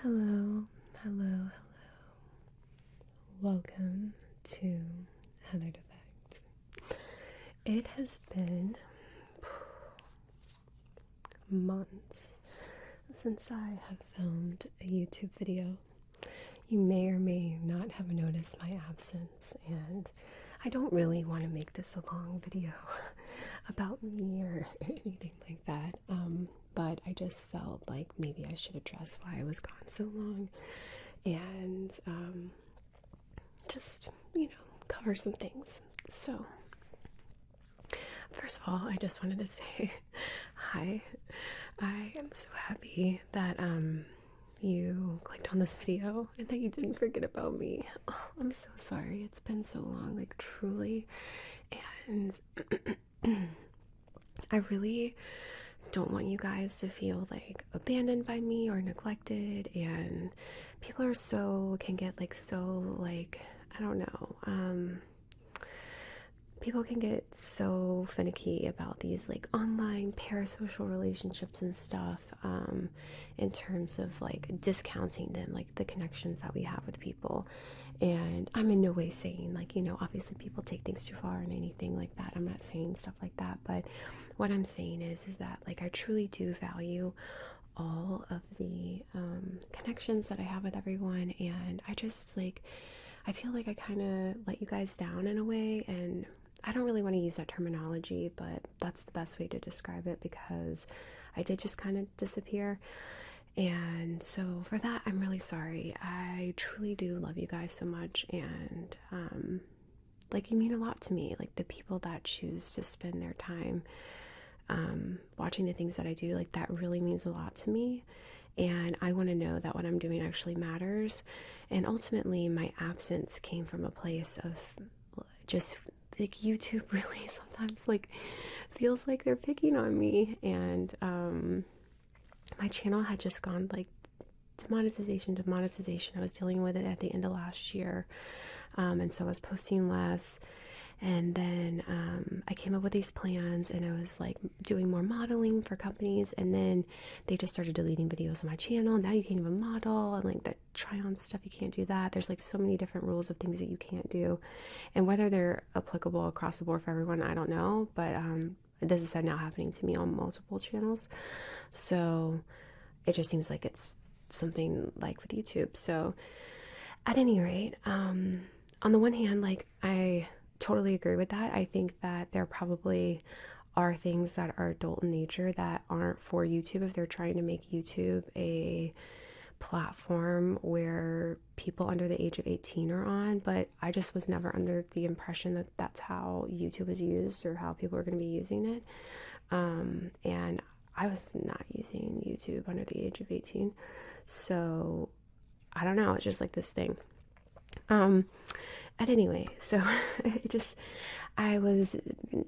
Hello, hello, hello. Welcome to HeatheredEffect. It has been months since I have filmed a YouTube video. You may or may not have noticed my absence, and I don't really want to make this a long video about me or anything like that. But I just felt like maybe I should address why I was gone so long and just, cover some things. So, first of all, I just wanted to say hi. I am so happy that you clicked on this video and that you didn't forget about me. Oh, I'm so sorry. It's been so long, like truly. And I really don't want you guys to feel like abandoned by me or neglected, and people can get like so like I don't know, people can get so finicky about these like online parasocial relationships and stuff, in terms of like discounting them, like the connections that we have with people. And I'm in no way saying like, obviously people take things too far and anything like that. I'm not saying stuff like that, but what I'm saying is that like I truly do value all of the connections that I have with everyone, and I feel like I kind of let you guys down in a way, and I don't really want to use that terminology, but that's the best way to describe it because I did just kind of disappear. And so for that, I'm really sorry. I truly do love you guys so much, and like you mean a lot to me. Like the people that choose to spend their time watching the things that I do, like that really means a lot to me. And I want to know that what I'm doing actually matters. And ultimately, my absence came from a place of just like YouTube really sometimes like feels like they're picking on me. And my channel had just gone like demonetization to monetization. I was dealing with it at the end of last year. And so I was posting less. And then I came up with these plans, and I was like doing more modeling for companies, and then they just started deleting videos on my channel. Now you can't even model, and like the try-on stuff, you can't do that. There's like so many different rules of things that you can't do, and whether they're applicable across the board for everyone, I don't know. But this is now happening to me on multiple channels, so it just seems like it's something like with YouTube. So at any rate, on the one hand, like I totally agree with that. I think that there probably are things that are adult in nature that aren't for YouTube if they're trying to make YouTube a platform where people under the age of 18 are on, but I just was never under the impression that that's how YouTube is used or how people are going to be using it. And I was not using YouTube under the age of 18. So I don't know, it's just like this thing. At any rate, so I was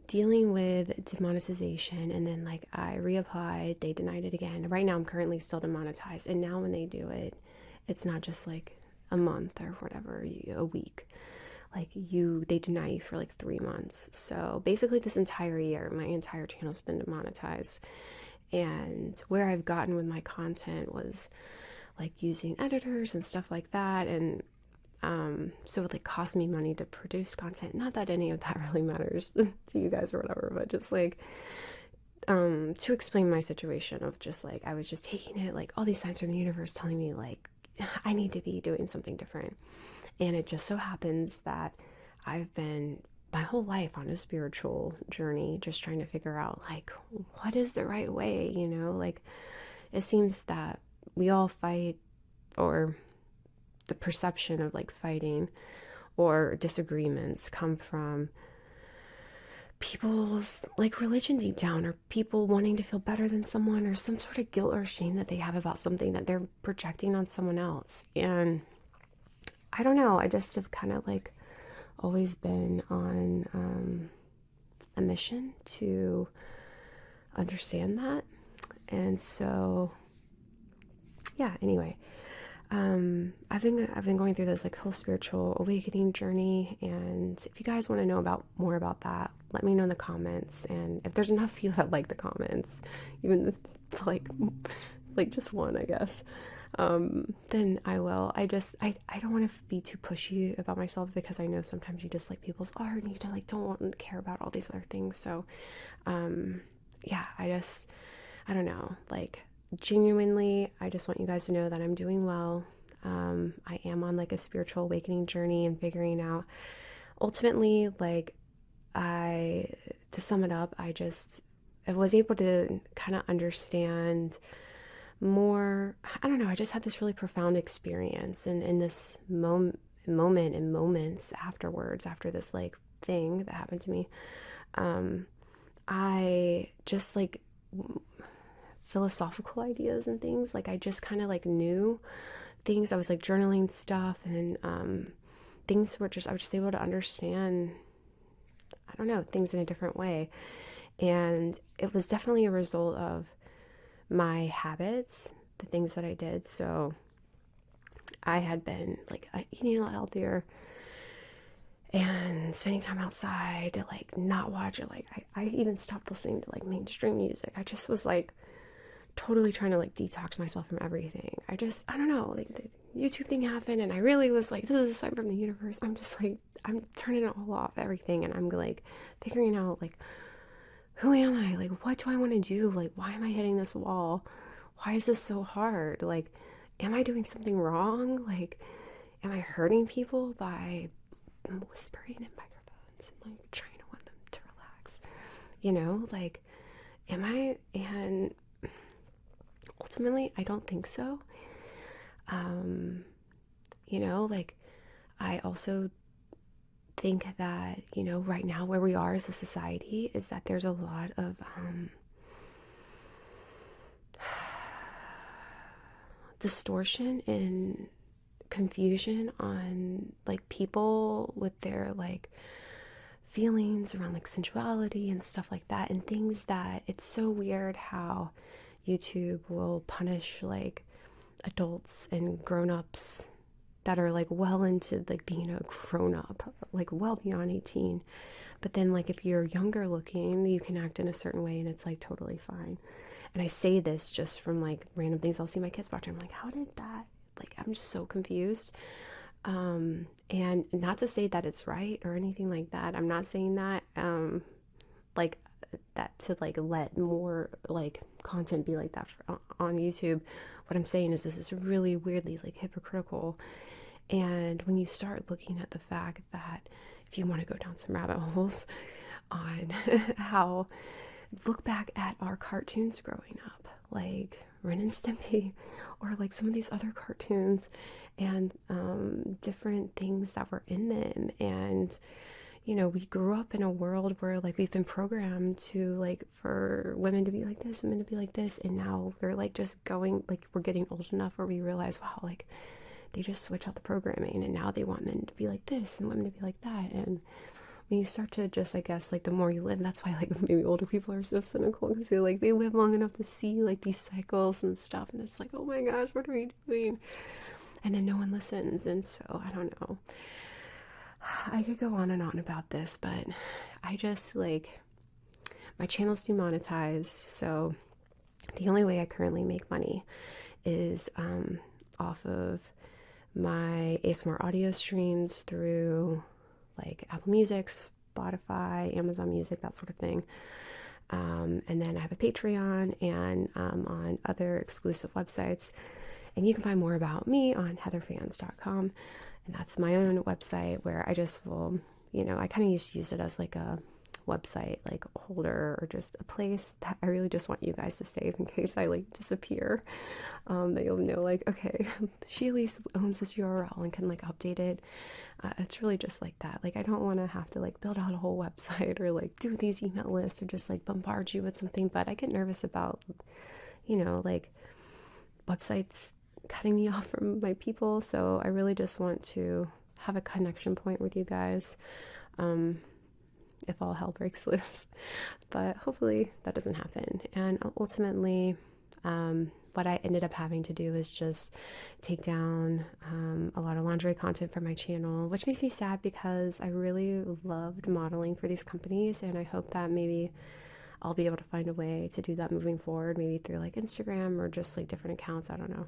dealing with demonetization, and then like I reapplied, they denied it again. Right now I'm currently still demonetized, and now when they do it, it's not just like a month or whatever, a week. Like they deny you for like 3 months. So basically this entire year, my entire channel's been demonetized. And where I've gotten with my content was like using editors and stuff like that, and so it like cost me money to produce content. Not that any of that really matters to you guys or whatever, but just like to explain my situation of just like I was just taking it like all these signs from the universe telling me like I need to be doing something different. And it just so happens that I've been my whole life on a spiritual journey, just trying to figure out like what is the right way, like it seems that we all fight, or the perception of like fighting or disagreements come from people's like religion deep down, or people wanting to feel better than someone, or some sort of guilt or shame that they have about something that they're projecting on someone else. And I don't know, I just have kind of like always been on a mission to understand that. And so yeah, anyway, I've been going through this like whole spiritual awakening journey, and if you guys want to know more about that, let me know in the comments. And if there's enough of you that like the comments, even if, like just one, I guess, then I will. I don't want to be too pushy about myself because I know sometimes you just like people's art and you don't like don't want to care about all these other things. So, um, yeah, I don't know. Like, genuinely, I just want you guys to know that I'm doing well. I am on like a spiritual awakening journey and figuring out ultimately, like, to sum it up, I was able to kind of understand more. I don't know, I just had this really profound experience and in this moment and moments afterwards, after this like thing that happened to me. Um, I just like philosophical ideas and things. Like I just kind of like knew things. I was like journaling stuff and things were just I was just able to understand, I don't know, things in a different way. And it was definitely a result of my habits, the things that I did. So I had been like eating a lot healthier and spending time outside to like not watch it. Like I even stopped listening to like mainstream music. I just was like totally trying to like detox myself from everything. I don't know, like the YouTube thing happened and I really was like, this is a sign from the universe. I'm just like, I'm turning it all off, everything. And I'm like figuring out like, who am I? Like, what do I want to do? Like, why am I hitting this wall? Why is this so hard? Like, am I doing something wrong? Like, am I hurting people by whispering in microphones and like trying to want them to relax? You know, like, am I? And ultimately, I don't think so. You know, like, I also think that, you know, right now where we are as a society is that there's a lot of distortion and confusion on like people with their like feelings around like sensuality and stuff like that, and things that it's so weird how YouTube will punish like adults and grown-ups that are like well into like being a grown-up, like well beyond 18. But then like if you're younger looking, you can act in a certain way and it's like totally fine. And I say this just from like random things I'll see my kids watching. I'm like, how did that, like, I'm just so confused. And not to say that it's right or anything like that. I'm not saying that like that to like let more like content be like that on YouTube. What I'm saying is this is really weirdly like hypocritical. And when you start looking at the fact that if you want to go down some rabbit holes on how, look back at our cartoons growing up, like Ren and Stimpy, or like some of these other cartoons, and different things that were in them. And you know, we grew up in a world where like we've been programmed to like for women to be like this, men to be like this, and now we're like just going, like we're getting old enough where we realize, wow, like they just switch out the programming and now they want men to be like this and women to be like that. And when you start to just, I guess, like the more you live, that's why like maybe older people are so cynical, because they like they live long enough to see like these cycles and stuff, and it's like, oh my gosh, what are we doing? And then no one listens. And so I don't know, I could go on and on about this, but I just like, my channel's demonetized, so the only way I currently make money is off of my ASMR audio streams through like Apple Music, Spotify, Amazon Music, that sort of thing. And then I have a Patreon and on other exclusive websites. And you can find more about me on heatherfans.com. And that's my own website where I just will, you know, I kind of used to use it as like a website, like a holder, or just a place that I really just want you guys to save in case I like disappear. That you'll know, like, okay, she at least owns this URL and can like update it. It's really just like that. Like, I don't want to have to like build out a whole website or like do these email lists or just like bombard you with something. But I get nervous about, you know, like websites cutting me off from my people. So I really just want to have a connection point with you guys. If all hell breaks loose. But hopefully that doesn't happen. And ultimately, what I ended up having to do is just take down a lot of lingerie content from my channel, which makes me sad because I really loved modeling for these companies, and I hope that maybe I'll be able to find a way to do that moving forward, maybe through like Instagram or just like different accounts, I don't know.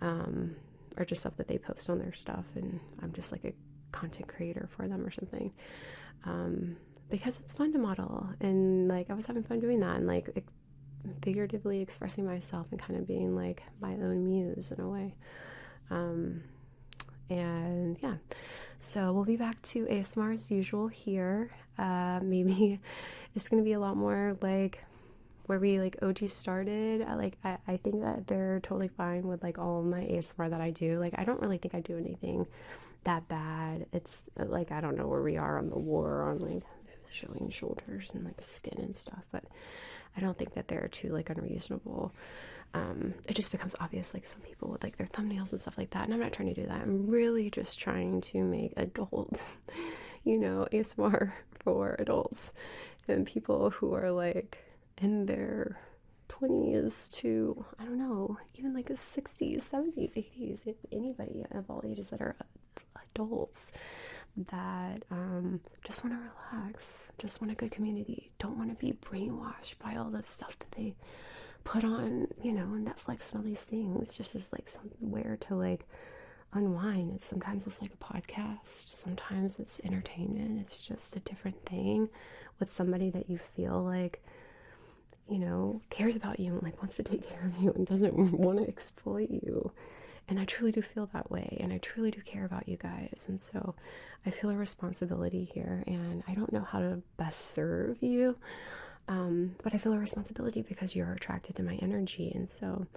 or just stuff that they post on their stuff, and I'm just like a content creator for them or something, because it's fun to model, and like I was having fun doing that, and like figuratively expressing myself and kind of being like my own muse in a way. And yeah, so we'll be back to ASMR as usual here. Maybe it's gonna be a lot more like where we like OG started. I think that they're totally fine with like all my ASMR that I do. Like I don't really think I do anything that bad. It's like I don't know where we are on the war on like showing shoulders and like skin and stuff, but I don't think that they're too like unreasonable. It just becomes obvious, like some people with like their thumbnails and stuff like that, and I'm not trying to do that. I'm really just trying to make adult, ASMR for adults and people who are like in their 20s to, I don't know, even like the 60s, 70s, 80s, anybody of all ages that are adults that just want to relax, just want a good community, don't want to be brainwashed by all the stuff that they put on, Netflix and all these things. Just as like somewhere to like unwind. Sometimes it's like a podcast, sometimes it's entertainment. It's just a different thing with somebody that you feel like, cares about you and like wants to take care of you and doesn't want to exploit you. And I truly do feel that way, and I truly do care about you guys, and so I feel a responsibility here, and I don't know how to best serve you. But I feel a responsibility because you're attracted to my energy. And so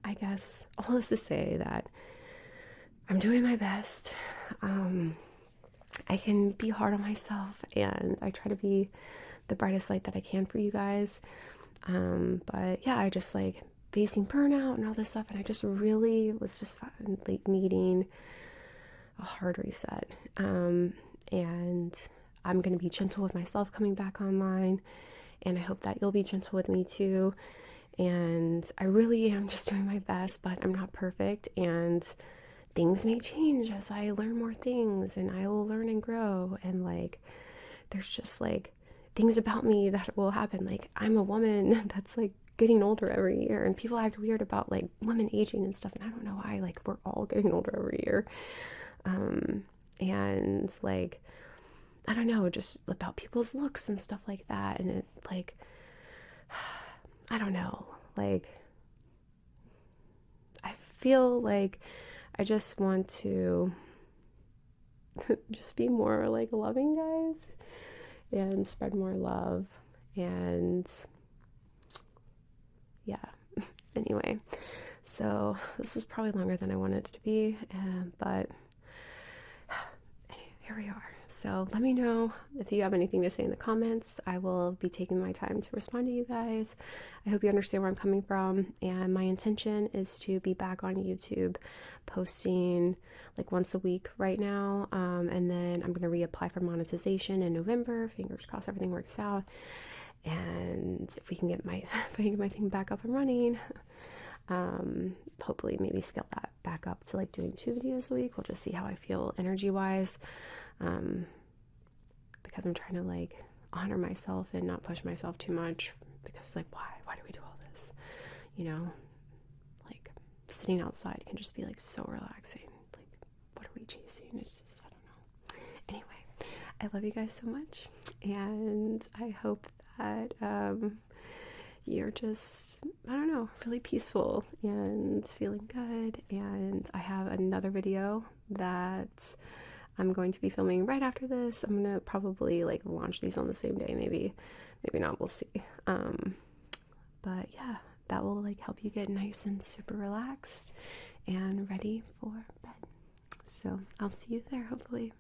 I guess all this to say that I'm doing my best. I can be hard on myself, and I try to be the brightest light that I can for you guys. But yeah, I just like facing burnout and all this stuff, and I just really was just like needing a hard reset. And I'm going to be gentle with myself coming back online. And I hope that you'll be gentle with me too. And I really am just doing my best, but I'm not perfect. And things may change as I learn more things, and I will learn and grow. And like, there's just like things about me that will happen. Like, I'm a woman that's like getting older every year, and people act weird about like women aging and stuff. And I don't know why, like, we're all getting older every year. And like, I don't know, just about people's looks and stuff like that. And it like, I don't know, like, I feel like I just want to just be more like loving, guys, and spread more love. And yeah, anyway, so this was probably longer than I wanted it to be, but here we are. So let me know if you have anything to say in the comments. I will be taking my time to respond to you guys. I hope you understand where I'm coming from. And my intention is to be back on YouTube posting like once a week right now. And then I'm going to reapply for monetization in November. Fingers crossed everything works out. And if we can get my thing back up and running, hopefully maybe scale that back up to like doing 2 videos a week. We'll just see how I feel energy wise. Because I'm trying to like honor myself and not push myself too much, because like, why do we do all this? Like sitting outside can just be like so relaxing. Like, what are we chasing? It's just, I don't know. Anyway, I love you guys so much, and I hope that you're just, I don't know, really peaceful and feeling good. And I have another video that I'm going to be filming right after this. I'm gonna probably like launch these on the same day, maybe not, we'll see. But yeah, that will like help you get nice and super relaxed and ready for bed. So I'll see you there, hopefully.